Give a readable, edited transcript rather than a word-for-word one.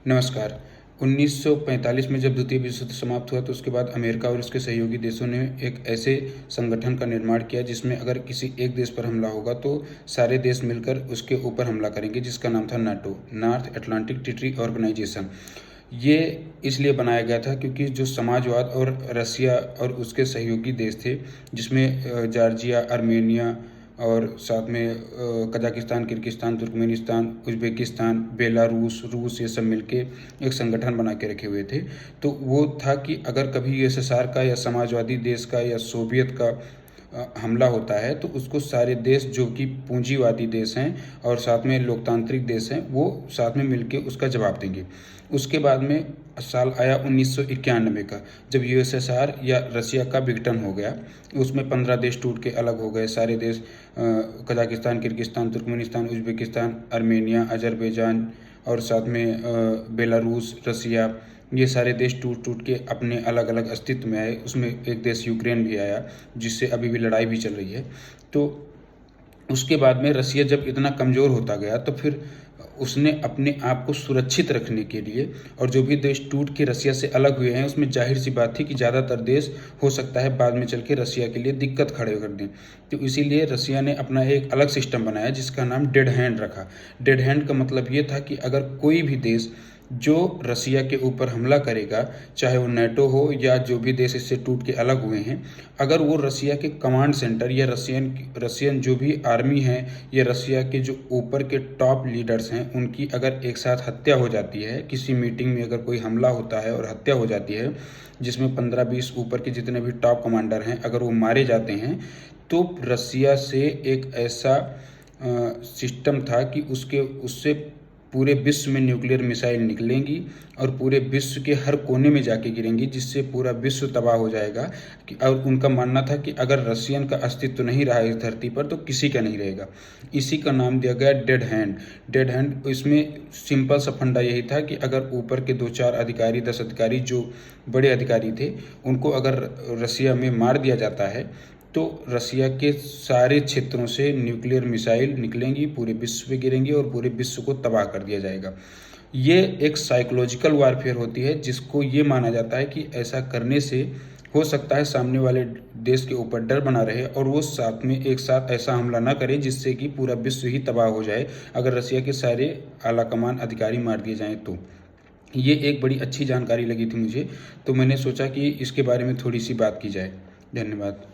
नमस्कार। 1945 में जब द्वितीय विश्व युद्ध समाप्त हुआ तो उसके बाद अमेरिका और उसके सहयोगी देशों ने एक ऐसे संगठन का निर्माण किया जिसमें अगर किसी एक देश पर हमला होगा तो सारे देश मिलकर उसके ऊपर हमला करेंगे, जिसका नाम था NATO, North Atlantic Treaty Organisation. ये इसलिए बनाया गया था क्योंकि जो समाजवाद और रसिया और उसके सहयोगी देश थे, जिसमें जॉर्जिया, आर्मेनिया और साथ में Kazakhstan, Kyrgyzstan, Turkmenistan, Uzbekistan, Belarus, रूस, ये सब मिलके एक संगठन बना के रखे हुए थे। तो वो था कि अगर कभी यूएसएसआर का या समाजवादी देश का या सोवियत का हमला होता है तो उसको सारे देश जो कि पूंजीवादी देश हैं और साथ में लोकतांत्रिक देश हैं, वो साथ में मिलके उसका जवाब देंगे। उसके बाद में साल आया 1991 का, जब यूएसएसआर या रसिया का विघटन हो गया। उसमें 15 देश टूट के अलग हो गए। सारे देश Kazakhstan, Kyrgyzstan, Turkmenistan, Uzbekistan, Armenia, Azerbaijan और साथ में बेलारूस, रसिया, ये सारे देश टूट टूट के अपने अलग अलग अस्तित्व में आए। उसमें एक देश यूक्रेन भी आया, जिससे अभी भी लड़ाई भी चल रही है। तो उसके बाद में रसिया जब इतना कमज़ोर होता गया तो फिर उसने अपने आप को सुरक्षित रखने के लिए, और जो भी देश टूट के रसिया से अलग हुए हैं उसमें जाहिर सी बात थी कि ज़्यादातर देश हो सकता है बाद में चल के रसिया के लिए दिक्कत खड़े कर दें। तो इसीलिए रसिया ने अपना एक अलग सिस्टम बनाया जिसका नाम डेड हैंड रखा। डेड हैंड का मतलब ये था कि अगर कोई भी देश जो रसिया के ऊपर हमला करेगा, चाहे वो नाटो हो या जो भी देश इससे टूट के अलग हुए हैं, अगर वो रसिया के कमांड सेंटर या रसियन जो भी आर्मी है या रसिया के जो ऊपर के टॉप लीडर्स हैं उनकी अगर एक साथ हत्या हो जाती है, किसी मीटिंग में अगर कोई हमला होता है और हत्या हो जाती है जिसमें 15-20 ऊपर के जितने भी टॉप कमांडर हैं अगर वो मारे जाते हैं, तो रसिया से एक ऐसा सिस्टम था कि उससे पूरे विश्व में न्यूक्लियर मिसाइल निकलेंगी और पूरे विश्व के हर कोने में जाके गिरेंगी, जिससे पूरा विश्व तबाह हो जाएगा। और उनका मानना था कि अगर रसियन का अस्तित्व नहीं रहा इस धरती पर तो किसी का नहीं रहेगा। इसी का नाम दिया गया डेड हैंड। डेड हैंड, इसमें सिंपल सा फंडा यही था कि अगर ऊपर के 2-4 अधिकारी, 10 अधिकारी जो बड़े अधिकारी थे, उनको अगर रसिया में मार दिया जाता है तो रसिया के सारे क्षेत्रों से न्यूक्लियर मिसाइल निकलेंगी, पूरे विश्व पे गिरेंगी और पूरे विश्व को तबाह कर दिया जाएगा। ये एक साइकोलॉजिकल वारफेयर होती है, जिसको ये माना जाता है कि ऐसा करने से हो सकता है सामने वाले देश के ऊपर डर बना रहे और वो साथ में एक साथ ऐसा हमला ना करे जिससे कि पूरा विश्व ही तबाह हो जाए अगर रसिया के सारे आला कमान अधिकारी मार दिए जाएँ तो। ये एक बड़ी अच्छी जानकारी लगी थी मुझे, तो मैंने सोचा कि इसके बारे में थोड़ी सी बात की जाए। धन्यवाद।